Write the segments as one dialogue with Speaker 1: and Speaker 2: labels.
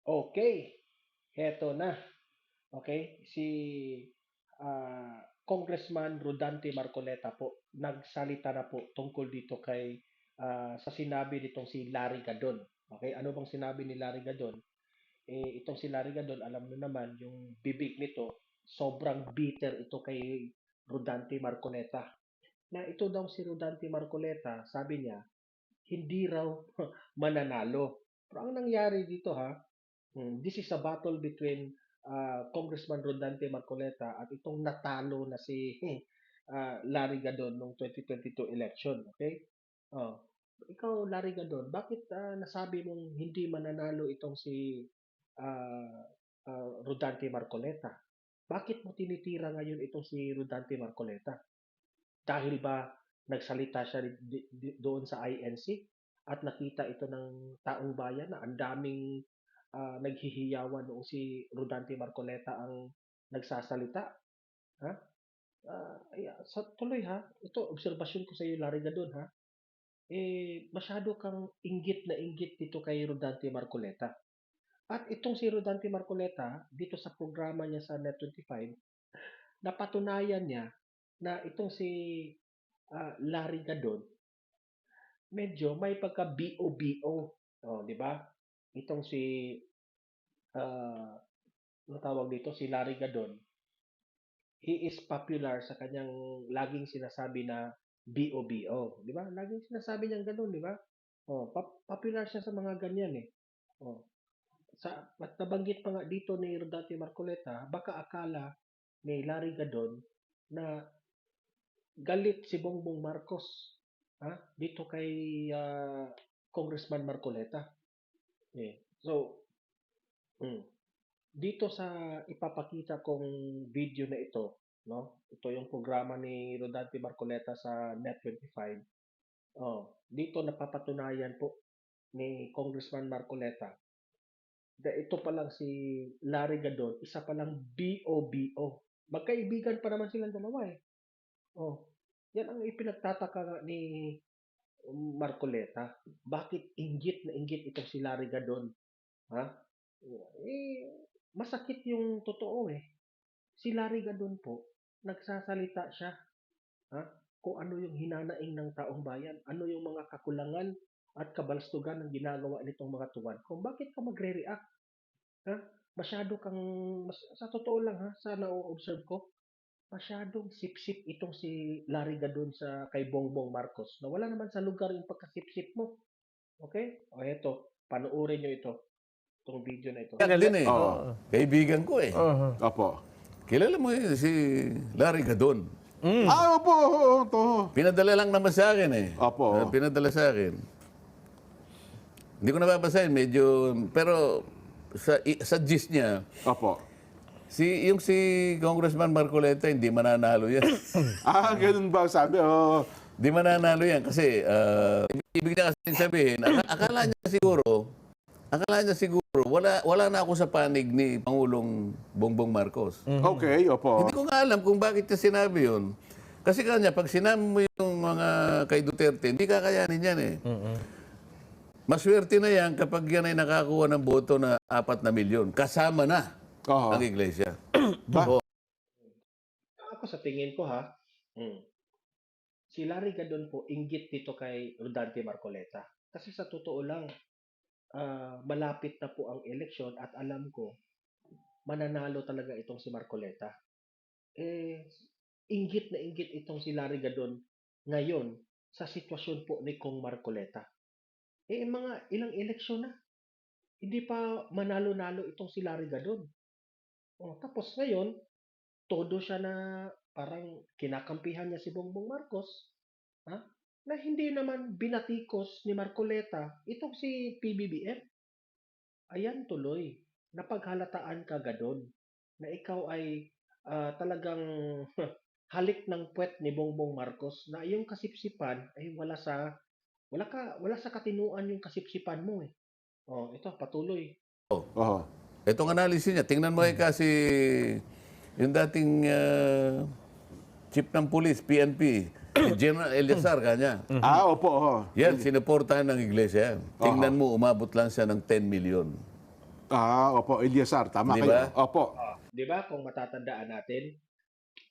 Speaker 1: Okay, heto na. Okay, si Congressman Rodante Marcoleta po nagsalita na po tungkol dito kay sa sinabi nitong si Larry Gadon. Okay, ano bang sinabi ni Larry Gadon? Itong si Larry Gadon, alam mo naman yung bibig nito, sobrang bitter ito kay Rodante Marcoleta. Na ito daw si Rodante Marcoleta, sabi niya, hindi raw mananalo. Pero ang nangyari dito ha, this is a battle between Congressman Rodante Marcoleta at itong natalo na si Larry Gadon noong 2022 election. Okay? Oh. Ikaw, Larry Gadon, bakit nasabi mong hindi mananalo itong si ah, Rodante Marcoleta? Bakit mo tinitira ngayon itong si Rodante Marcoleta? Dahil ba nagsalita siya doon sa INC at nakita ito ng taong bayan na ang daming naghihiyawan noong si Rodante Marcoleta ang nagsasalita? Ha? Tuloy ha, ito obserbasyon ko sa iyo, Larry Gadon ha. Masyado kang inggit na inggit dito kay Rodante Marcoleta. At itong si Rodante Marcoleta, dito sa programa niya sa Net25, napatunayan niya na itong si Larry Gadon, medyo may pagka BO-BO. Oh, di ba? Itong si, ano tawag dito, si Larry Gadon, he is popular sa kanyang laging sinasabi na BO-BO. Di ba? Laging sinasabi niyang ganun, di ba? Oh, popular siya sa mga ganyan eh. Oh, at nabanggit pa nga dito ni Rodante Marcoleta, baka akala ni Larry Gadon na galit si Bongbong Marcos dito kay Congressman Marcoleta. So, mm, dito sa ipapakita kong video na ito, no? Ito yung programa ni Rodante Marcoleta sa Net25. Oh, dito napapatunayan po ni Congressman Marcoleta na ito pa lang si Larry Gadon, isa pa lang BOBO. Magkaibigan pa naman silang dalawa eh. Oh, yan ang ipinagtataka ni Marcoleta. Bakit inggit na inggit itong si Larry Gadon? Ha? Eh, masakit yung totoo eh. Si Larry Gadon po, nagsasalita siya ha? Kung ano yung hinanaing ng taong bayan, ano yung mga kakulangan at kabalstugan ng ginagawa nitong mga tuwan. Kung bakit ka magre-react, ha? Masyado kang, sa totoo lang ha, sa na-observe ko, masyadong sip-sip itong si Larry Gadon sa kay Bongbong Marcos na wala naman sa lugar yung pagkasip-sip mo. Okay? O eto, panoorin nyo ito, itong video na ito.
Speaker 2: Yan din eh.
Speaker 3: Oo.
Speaker 2: Kaibigan ko eh.
Speaker 3: Opo.
Speaker 2: Kilala mo eh, si Larry Gadon.
Speaker 3: Opo, opo.
Speaker 2: Pinadala lang naman sa akin eh.
Speaker 3: Opo.
Speaker 2: Pinadala sa akin. Hindi ko nababasahin, medyo, pero sa gist niya,
Speaker 3: Opo.
Speaker 2: yung si Congressman Marcoleta, hindi mananalo yan.
Speaker 3: Ganun ba sabi? Oo.
Speaker 2: Hindi mananalo yan kasi, ibig niya kasi sabihin, akala niya siguro, wala na ako sa panig ni Pangulong Bongbong Marcos.
Speaker 3: Okay, opo.
Speaker 2: Hindi ko nga alam kung bakit niya sinabi yun. Kasi kanya, pag sinabi mo yung mga kay Duterte, hindi kakayanin yan eh. Maswerte na yan kapag yan ay nakakuha ng boto na 4 na milyon. Kasama na
Speaker 3: Oo.
Speaker 2: ang iglesia.
Speaker 3: Ba?
Speaker 2: Oo.
Speaker 1: Ako sa tingin ko ha, si Larry Gadon po inggit dito kay Rodante Marcoleta. Kasi sa totoo lang, malapit na po ang eleksyon at alam ko, mananalo talaga itong si Marcoleta. Inggit na inggit itong si Larry Gadon ngayon sa sitwasyon po ni Kong Marcoleta. Mga ilang eleksyon na, hindi pa manalo-nalo itong si Larry Gadon. Tapos ngayon, todo siya na parang kinakampihan niya si Bongbong Marcos, ha? Na hindi naman binatikos ni Marcoleta itong si PBBM. Ayan tuloy, napaghalataan ka Gadon na ikaw ay talagang halik ng puwet ni Bongbong Marcos na iyong kasipsipan ay wala sa katinuan yung kasipsipan mo eh. Ito patuloy.
Speaker 3: Oo.
Speaker 2: Itong analysis niya, tingnan mo kasi yung dating chief ng police, PNP, si General Eliazar kanya.
Speaker 3: Opo. Oo.
Speaker 2: Yan, sinuportahan ng iglesia yan. Tingnan mo, umabot lang siya ng 10 million.
Speaker 3: Opo, Eliazar, tama
Speaker 2: Di
Speaker 3: kayo.
Speaker 2: ba?
Speaker 3: Opo.
Speaker 1: Di ba kung matatandaan natin,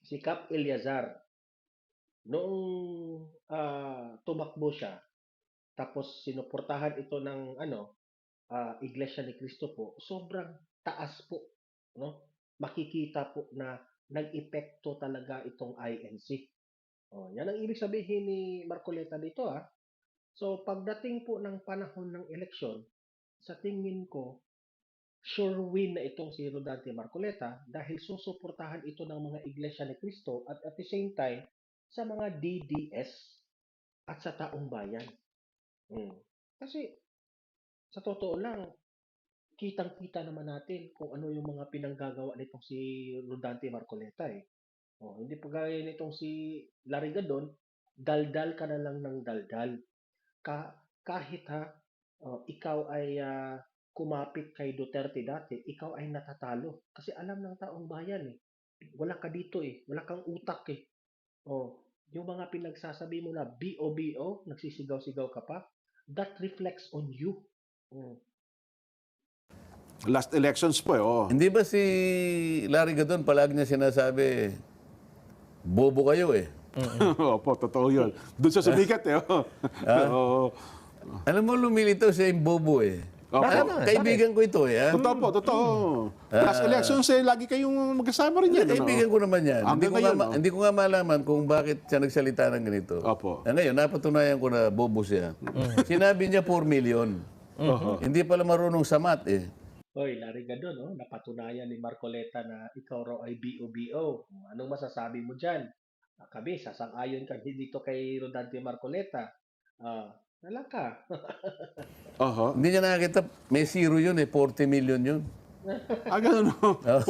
Speaker 1: si Cap Eleazar, noong tumakbo siya, tapos sinuportahan ito ng Iglesia ni Cristo po, sobrang taas po, no? Makikita po na nag-epekto talaga itong INC. Yan ang ibig sabihin ni Marcoleta dito, ah. So, pagdating po ng panahon ng eleksyon, sa tingin ko, sure win na itong si Rodante Marcoleta dahil susuportahan ito ng mga Iglesia ni Cristo at the same time, sa mga DDS at sa taong bayan. Kasi, sa totoo lang, kitang-kita naman natin kung ano yung mga pinanggagawa nitong si Rodante Marcoleta eh. Hindi pa gaya nitong si Larry Gadon, daldal ka na lang ng daldal. Kahit ikaw ay kumapit kay Duterte dati, ikaw ay natatalo. Kasi alam ng taong bayan eh. Wala ka dito eh. Wala kang utak eh. Yung mga pinagsasabi mo na BOBO, nagsisigaw-sigaw ka pa, that reflects on you.
Speaker 3: Last elections po,
Speaker 2: Hindi ba si Larry Gadon palagi niya sinasabi, bobo kayo eh.
Speaker 3: Opo, totoo yun. Doon sa sumikat Oo.
Speaker 2: Alam mo, lumilitaw siya yung bobo eh.
Speaker 3: Opo.
Speaker 2: Kaibigan ko ito eh.
Speaker 3: Totoo po, totoo. Last elections, lagi kayong magkasama rin yan.
Speaker 2: Kaibigan ko naman yan.
Speaker 3: Hanggang ngayon,
Speaker 2: Hindi ko nga malaman kung bakit siya nagsalita ng ganito.
Speaker 3: Opo.
Speaker 2: Ngayon, napatunayan ko na bobo siya. Sinabi niya 4 million. Hindi pala marunong sa math eh.
Speaker 1: Hoy, Larry Gadon, napatunayan ni Marcoleta na ikaw raw ay BOBO. Anong masasabi mo dyan? Kami, sasang-ayon ka dito kay Rodante Marcoleta. Wala ka.
Speaker 2: Hindi niya nakakita, may zero yun eh, 40 million yun.
Speaker 3: Ganun. 40.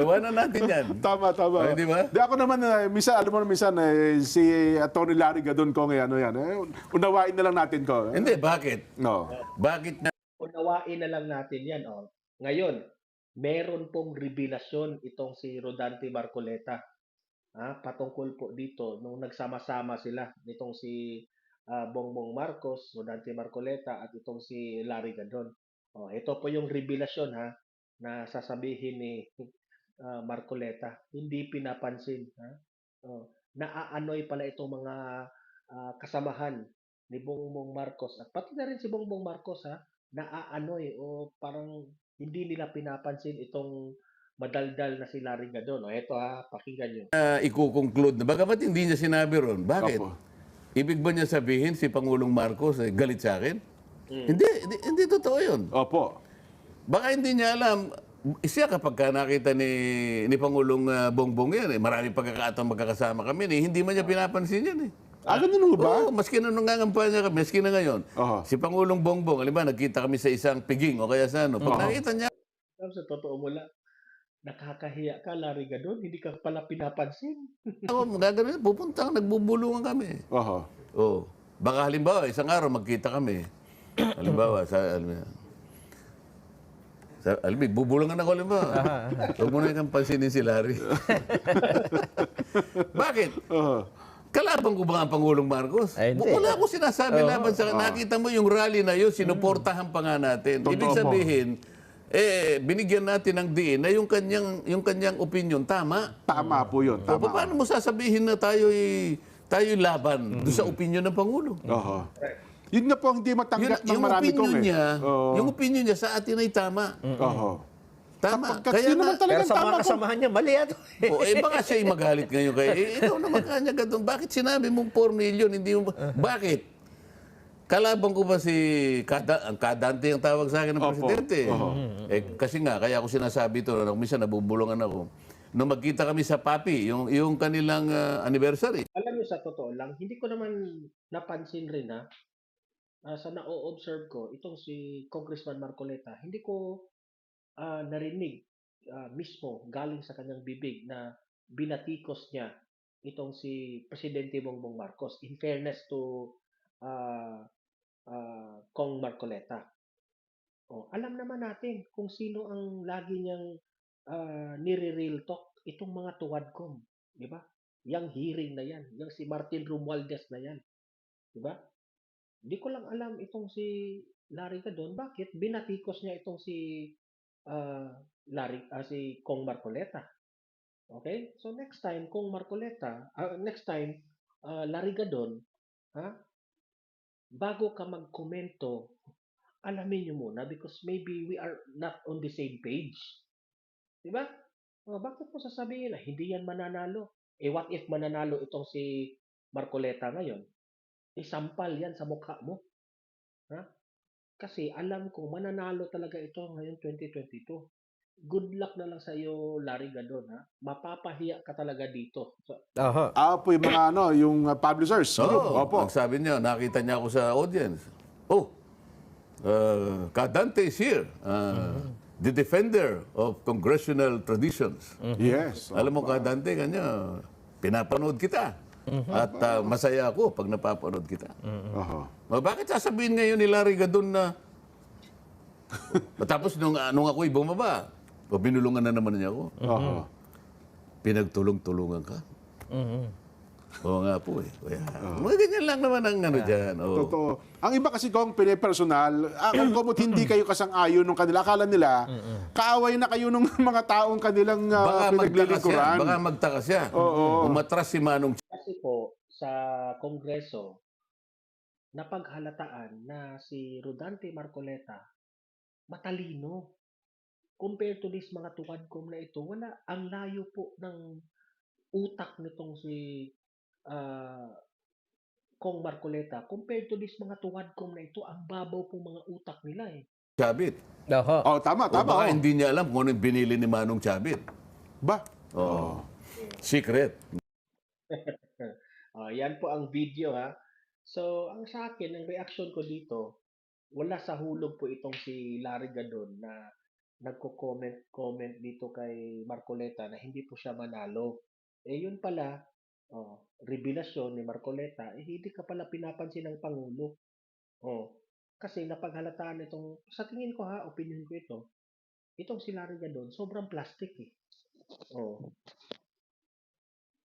Speaker 2: Iwanan natin yan.
Speaker 3: Tama.
Speaker 2: Di ba?
Speaker 3: Di ako naman, minsan, alam mo na minsan, si Atty. Larry Gadon ko ngayon, unawain na lang natin ko.
Speaker 2: Hindi, bakit?
Speaker 3: No.
Speaker 2: Bakit na?
Speaker 1: Unawain na lang natin yan. Ngayon, meron pong revelasyon itong si Rodante Marcoleta. Patungkol po dito, nung nagsama-sama sila, nitong si Bongbong Marcos, Rodante Marcoleta, at itong si Larry Gadon. Ito po yung revelasyon na sasabihin ni Marcoleta. Hindi pinapansin. Naaanoy pala itong mga kasamahan ni Bongbong Marcos. At pati na rin si Bongbong Marcos naaanoy o parang hindi nila pinapansin itong madaldal na si Larry Gadon. Ito pakinggan nyo.
Speaker 2: Iko-conclude na. Bagamat hindi niya sinabi ron. Bakit?
Speaker 3: Opo.
Speaker 2: Ibig ba niya sabihin si Pangulong Marcos galit sa akin? Hindi totoo yun.
Speaker 3: Opo.
Speaker 2: Baka hindi niya alam. Siya kapag nakita ni Pangulong Bongbong yan, maraming pagkakataon magkakasama kami, hindi man niya pinapansin yan eh.
Speaker 3: Ganun ba?
Speaker 2: Maski na nung nangangampanya kami, maski na ngayon. Si Pangulong Bongbong, alam ba, nagkita kami sa isang piging o kaya sa ano. Pag nakita niya,
Speaker 1: Sa totoo mo lang, nakakahiya ka, Larry Gadon, hindi ka pala pinapansin.
Speaker 2: ako, gagawin, pupunta, nagbubulungan kami. Baka halimbawa, isang araw magkita kami. Halimbawa, bubulungan ako halimbawa. Huwag mo na ikang pansinin si Larry. Bakit? Kalaban ko ba ang Pangulong Marcos? Wala akong sinasabi laban sa... Nakita mo yung rally na yun, sinuportahan pa nga natin. Ibig sabihin, binigyan natin ng diin na yung kanyang opinion tama.
Speaker 3: Tama po yun. Tama.
Speaker 2: Paano mo sasabihin na tayo'y laban doon sa opinion ng Pangulo?
Speaker 3: Yun nga po ang hindi matanggap ng marami kong
Speaker 2: Yung opinion niya sa atin ay tama. Tama.
Speaker 3: Kaya naman talagang
Speaker 4: Pero sa
Speaker 3: tama
Speaker 4: mga kasamahan niya, mali ito.
Speaker 2: Baka siya'y magalit ngayon kayo. Ikaw naman kanya ganun. Bakit sinabi mong 4 million? Hindi mo... Bakit? Kalaban ko ba si Kadante ang tawag sa akin ng presidente? Kasi nga, kaya ako sinasabi ito, minsan nabubulungan ako. Nung magkita kami sa Papi, yung kanilang anniversary.
Speaker 1: Alam niyo, sa totoo lang, hindi ko naman napansin rin sa na-observe ko, itong si Congressman Marcoleta, hindi ko narinig mismo galing sa kanyang bibig na binatikos niya itong si Presidente Bongbong Marcos, in fairness to Kong Marcoleta. Alam naman natin kung sino ang lagi niyang nire-real talk, itong mga tuwadkom, di ba? Yang hearing na yan, yang si Martin Romualdez na yan, di ba? Hindi ko lang alam itong si Larry Gadon, bakit binatikos niya itong si si Kong Marcoleta. Okay? So next time Kong Marcoleta, next time Larry Gadon, ha? Bago ka magkomento, alamin niyo muna because maybe we are not on the same page. 'Di ba? Bakit mo sasabihin na hindi yan mananalo? What if mananalo itong si Marcoleta ngayon? Isampal yan sa mukha mo. Ha? Kasi alam ko mananalo talaga ito ngayon 2022. Good luck na lang sa iyo, Larry Gadon, ha? Mapapahiya ka talaga dito.
Speaker 4: Aha.
Speaker 3: Po yung mga yung publishers group.
Speaker 2: Oo,
Speaker 3: Opo.
Speaker 2: ang sabi niya, nakita niya ako sa audience. Oh, Kadante is here. The defender of congressional traditions.
Speaker 3: Yes.
Speaker 2: Alam mo, Kadante, kanya, pinapanood kita. At masaya ako pag napapanood kita.
Speaker 3: Oho.
Speaker 2: Bakit sasabihin ngayon ni Larry Gadon na tapos nung ako'y bumaba, binulungan na naman niya ako.
Speaker 3: Oho.
Speaker 2: Pinagtulong-tulungan ka. Oo nga po eh. Kaya, mga ganyan lang naman ang dyan. Oo.
Speaker 3: Totoo. Ang iba kasi kung pinipersonal, kung kumot hindi kayo kasang-ayon ng kanila, akala nila, kaaway na kayo ng mga taong kanilang
Speaker 2: Baka magtakas yan.
Speaker 3: pinaglilingkuran.
Speaker 2: Baka magtakas yan. Umatras si Manong
Speaker 1: Kasi po, sa Kongreso, napaghalataan na si Rodante Marcoleta matalino. Compared to this mga tuwadkom na ito, ang layo po ng utak nitong si ah, Kong Marcoleta. Compared to this mga tuwadkom na ito, ang babaw po mga utak nila eh.
Speaker 2: Chabit.
Speaker 4: Aha.
Speaker 3: Tama,
Speaker 2: O
Speaker 3: tama.
Speaker 2: baka hindi niya alam kung ano yung binili ni Manong Chabit.
Speaker 3: Ba?
Speaker 2: Oo. Secret.
Speaker 1: Yan po ang video ha. So, ang sa akin, ang reaction ko dito, wala sa hulog po itong si Larry Gadon na nagko-comment dito kay Marcoleta na hindi po siya manalo. Yun pala, revelasyon ni Marcoleta, hindi ka pala pinapansin ng Pangulo. Kasi napaghalataan itong, sa tingin ko ha, opinion ko ito, itong si Larry Gadon, sobrang plastic eh.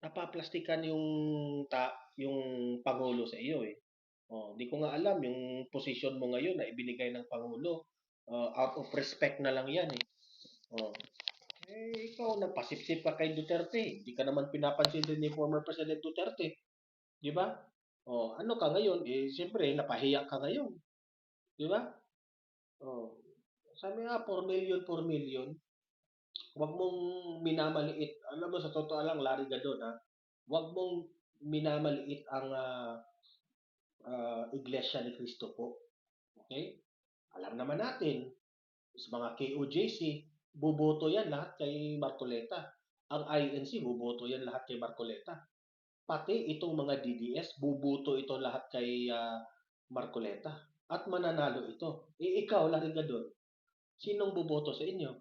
Speaker 1: Napaplastikan yung Pangulo sa iyo eh. Di ko nga alam yung position mo ngayon na ibinigay ng Pangulo. Out of respect na lang yan eh. Ikaw nagpasipsip ka kay Duterte. Hindi ka naman pinapansin din ni former President Duterte. Di ba? Ano ka ngayon? Siyempre, napahiya ka ngayon. Di ba? Sabi nga, 4 million, 4 million. Huwag mong minamaliit. Alam mo, sa totoo lang, Larry Gadon, ha? Huwag mong minamaliit ang Iglesia ni Cristo po. Okay? Alam naman natin, sa mga KOJC, buboto yan lahat kay Marcoleta. Ang INC, buboto yan lahat kay Marcoleta. Pati itong mga DDS, buboto ito lahat kay Marcoleta. At mananalo ito. Ikaw, Larry Gadon, sinong buboto sa inyo?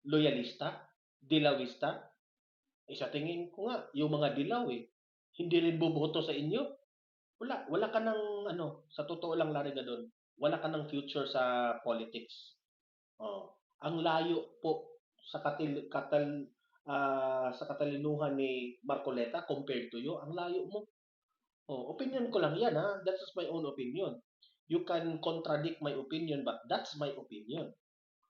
Speaker 1: Loyalista? Dilawista? Sa tingin ko nga, yung mga dilaw hindi rin buboto sa inyo. Wala ka ng sa totoo lang Larry Gadon, wala ka ng future sa politics. Ang layo po sa sa katalinuhan ni Marcoleta compared to you, ang layo mo. Opinion ko lang 'yan ha. That's my own opinion. You can contradict my opinion but that's my opinion.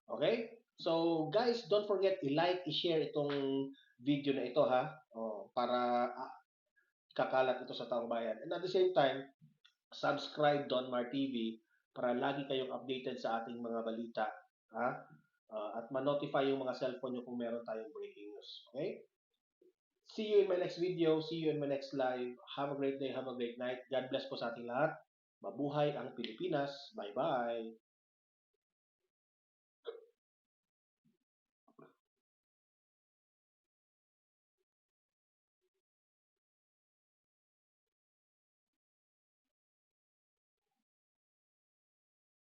Speaker 1: Okay? So guys, don't forget i-like, i-share itong video na ito ha. Para kakalat ito sa taong bayan. And at the same time, subscribe Donmar TV para lagi kayong updated sa ating mga balita. Ha? At ma-notify yung mga cellphone nyo kung meron tayong breaking news. Okay? See you in my next video. See you in my next live. Have a great day. Have a great night. God bless po sa ating lahat. Mabuhay ang Pilipinas. Bye-bye.